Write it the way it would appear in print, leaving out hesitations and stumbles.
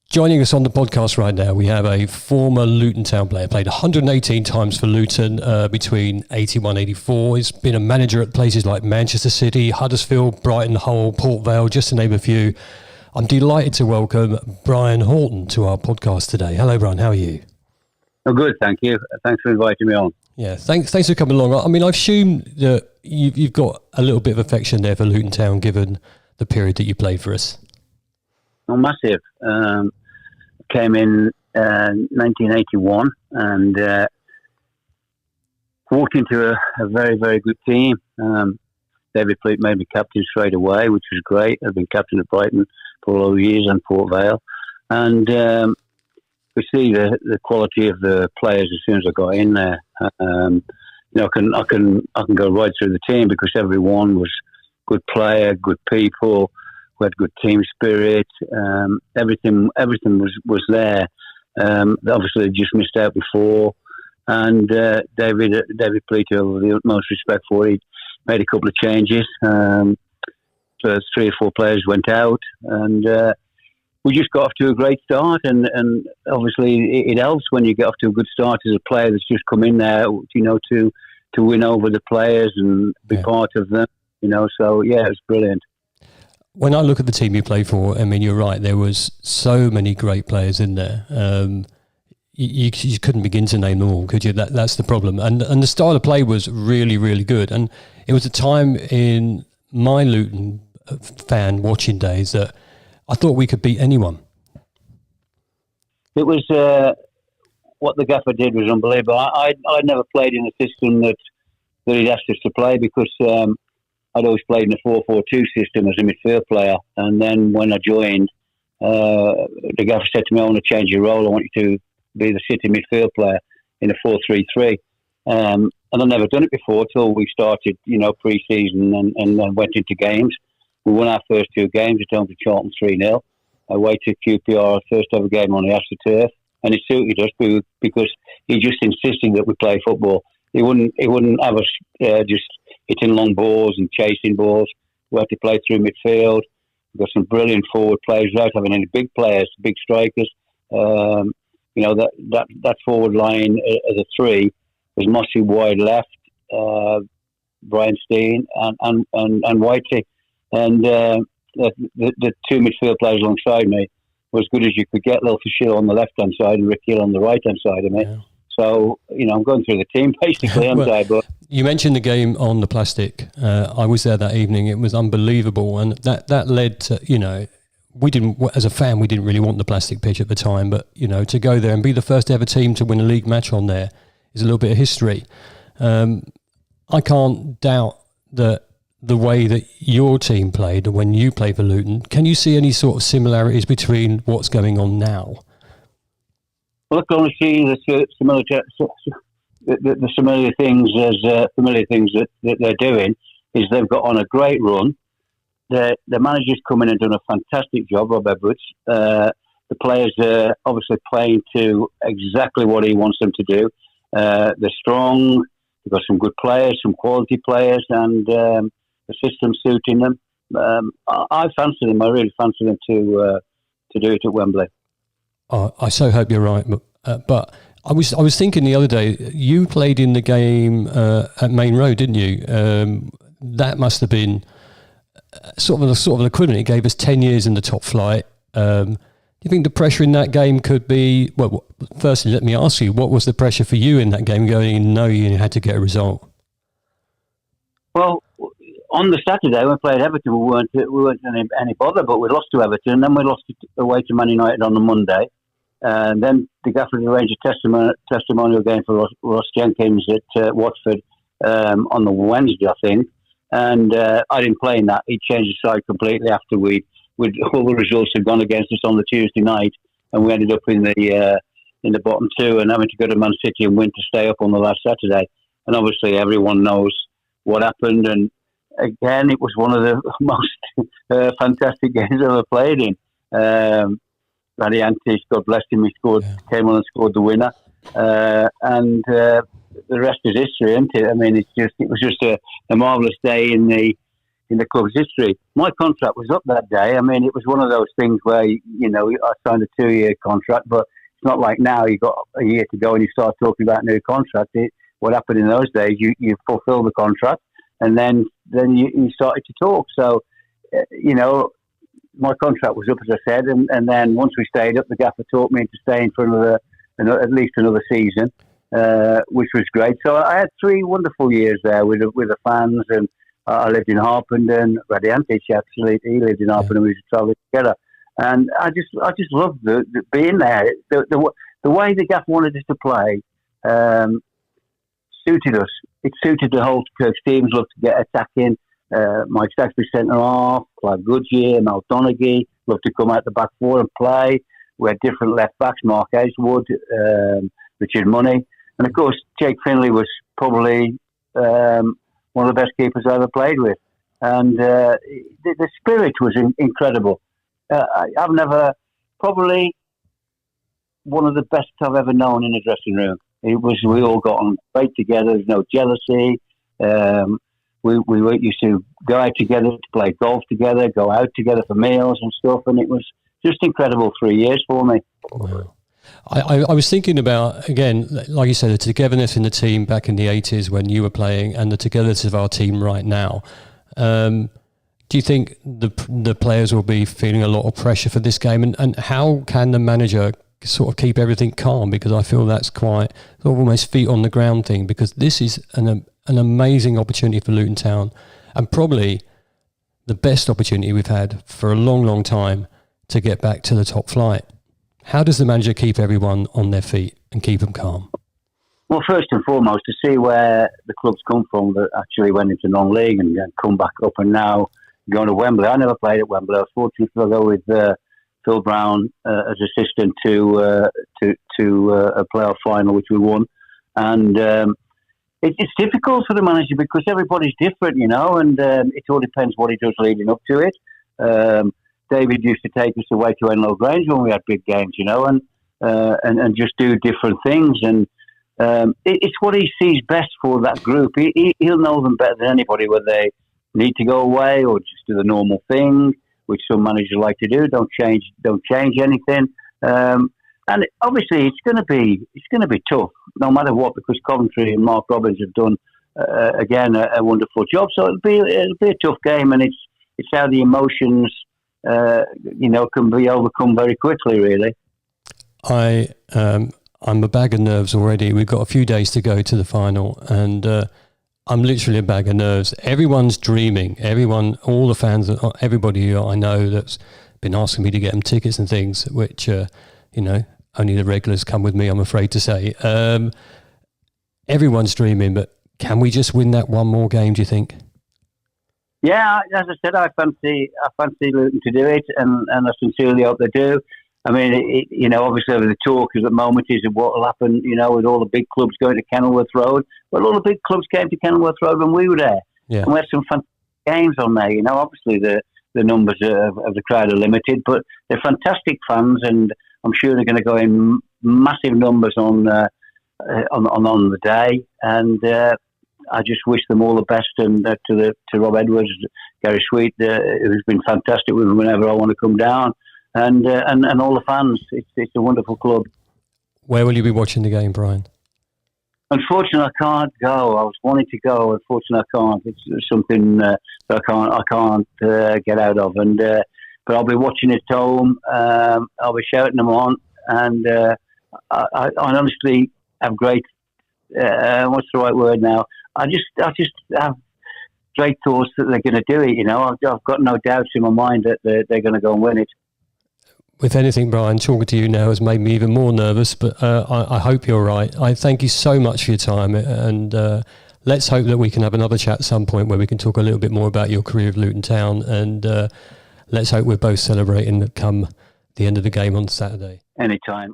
Joining us on the podcast right now, we have a former Luton Town player, played 118 times for Luton between 81-84. He's been a manager at places like Manchester City, Huddersfield, Brighton, Hull, Port Vale, just to name a few. I'm delighted to welcome Brian Horton to our podcast today. Hello, Brian. How are you? Oh, good, thank you. Thanks for inviting me on. Yeah, thanks for coming along. I mean, I've assumed that you've got a little bit of affection there for Luton Town, given the period that you played for us. Oh, massive. Came in 1981 and walked into a very, very good team. David Fleet made me captain straight away, which was great. I've been captain at Brighton for all those years and Port Vale. And we see the quality of the players as soon as I got in there. I can go right through the team because everyone was good player, good people. We had good team spirit. Everything was there. Obviously, they just missed out before. And David Pleater, with the utmost respect for it, made a couple of changes. So 3 or 4 players went out, and we just got off to a great start. And obviously, it helps when you get off to a good start as a player that's just come in there, to win over the players and be part of them. So yeah, it was brilliant. When I look at the team you play for, I mean, you're right. There was so many great players in there. You couldn't begin to name them all, could you? That's the problem. And the style of play was really, really good. And it was a time in my Luton fan watching days that I thought we could beat anyone. It was what the gaffer did was unbelievable. I'd never played in a system that he'd asked us to play because I'd always played in a 4-4-2 system as a midfield player. And then when I joined, the gaffer said to me, I want to change your role. I want you to be the City midfield player in a 4-3-3. And I'd never done it before till we started, pre-season and then went into games. We won our first 2 games at home to Horton 3-0. Away to QPR, our first ever game on the AstroTurf. And it suited us because he just insisted that we play football. He wouldn't have us just hitting long balls and chasing balls. We had to play through midfield. We've got some brilliant forward players without having any big players, big strikers. That forward line as a 3 was Mossy wide left, Brian Steen and Whitey. And the 2 midfield players alongside me were as good as you could get. Lil Fishill on the left-hand side and Rick Hill on the right-hand side of me. Yeah. So, I'm going through the team basically, aren't I? But you mentioned the game on the plastic. I was there that evening. It was unbelievable. And that led to, we didn't, as a fan, we didn't really want the plastic pitch at the time. But, to go there and be the first ever team to win a league match on there is a little bit of history. I can't doubt that the way that your team played when you played for Luton, can you see any sort of similarities between what's going on now? Well, I can only see the similar things as familiar things that they're doing is they've got on a great run. The manager's come in and done a fantastic job, Rob Edwards. The players are obviously playing to exactly what he wants them to do. They're strong. They've got some good players, some quality players, and the system suiting them. I fancy them. I really fancy them to do it at Wembley. Oh, I so hope you're right, but I was thinking the other day, you played in the game at Main Road, didn't you? That must have been sort of an equivalent. It gave us 10 years in the top flight. Do you think the pressure in that game could be? Well, firstly, let me ask you, what was the pressure for you in that game, going in knowing you had to get a result? Well, on the Saturday when we played Everton, we weren't any bother, but we lost to Everton, and then we lost away to Man United on the Monday. And then the gaffer arranged a testimonial game for Ross Jenkins at Watford on the Wednesday, I think. And I didn't play in that. He changed the side completely after all the results had gone against us on the Tuesday night, and we ended up in the bottom 2 and having to go to Man City and win to stay up on the last Saturday. And obviously, everyone knows what happened. And again, it was one of the most fantastic games I've ever played in. Randy Antish, God bless him, came on and scored the winner. And the rest is history, isn't it? I mean, it was just a marvellous day in the in the club's history. My contract was up that day. I mean, it was one of those things where, I signed a 2-year contract, but it's not like now you've got a year to go and you start talking about a new contract. What happened in those days, you fulfill the contract and then you started to talk. So, my contract was up, as I said, and then once we stayed up, the gaffer talked me into staying for at least another season, which was great. So I had 3 wonderful years there with the fans, and I lived in Harpenden. Radiantich, actually, he lived in Harpenden. We used to travel together, and I just loved being there. The way the gaffer wanted us to play suited us. It suited the whole Kirk Stevens. Loved to get attacking. Mike Saxby centre half, Clive Goodyear, Mal Donaghy, loved to come out the back 4 and play. We had different left backs, Mark Aiswood, Richard Money, and of course Jake Finley was probably one of the best keepers I ever played with, and the spirit was incredible. I've never, probably one of the best I've ever known in a dressing room. We all got on great together. There's no jealousy. We used to go out together to play golf together, go out together for meals and stuff, and it was just incredible 3 years for me. Wow. I was thinking about, again, like you said, the togetherness in the team back in the 80s when you were playing and the togetherness of our team right now. Do you think the players will be feeling a lot of pressure for this game? And how can the manager sort of keep everything calm? Because I feel that's quite sort of almost feet on the ground thing, because this is an amazing opportunity for Luton Town, and probably the best opportunity we've had for a long, long time to get back to the top flight. How does the manager keep everyone on their feet and keep them calm? Well, first and foremost, to see where the club's come from that actually went into non-league and come back up and now going to Wembley. I never played at Wembley. I was fortunate to go with Phil Brown as assistant to a playoff final, which we won. And it's difficult for the manager because everybody's different, and it all depends what he does leading up to it. David used to take us away to Enlow Grange when we had big games, and just do different things. And it's what he sees best for that group. He'll know them better than anybody, whether they need to go away or just do the normal thing, which some managers like to do. Don't change anything. And obviously, it's going to be tough, no matter what, because Coventry and Mark Robbins have done again a wonderful job. So it'll be a tough game, and it's how the emotions can be overcome very quickly. Really, I'm a bag of nerves already. We've got a few days to go to the final, and I'm literally a bag of nerves. Everyone's dreaming. All the fans, everybody I know that's been asking me to get them tickets and things, which only the regulars come with me, I'm afraid to say. Everyone's dreaming, but can we just win that one more game, do you think? Yeah, as I said, I fancy Luton to do it, and I sincerely hope they do. I mean, obviously the talk at the moment is of what will happen, with all the big clubs going to Kenilworth Road. Well, all the big clubs came to Kenilworth Road when we were there. Yeah. And we had some fantastic games on there. Obviously the numbers of the crowd are limited, but they're fantastic fans, and I'm sure they're going to go in massive numbers on the day. And I just wish them all the best, and to Rob Edwards, Gary Sweet, who's been fantastic with me whenever I want to come down, and all the fans. It's a wonderful club. Where will you be watching the game, Brian? Unfortunately, I can't go. I was wanting to go. Unfortunately, I can't. It's something that I can't get out of. And but I'll be watching it at home. I'll be shouting them on, and I honestly have great. What's the right word now? I just have great thoughts that they're going to do it. I've got no doubts in my mind that they're going to go and win it. If anything, Brian, talking to you now has made me even more nervous, but I hope you're right. I thank you so much for your time, and let's hope that we can have another chat at some point where we can talk a little bit more about your career with Luton Town, and let's hope we're both celebrating come the end of the game on Saturday. Anytime.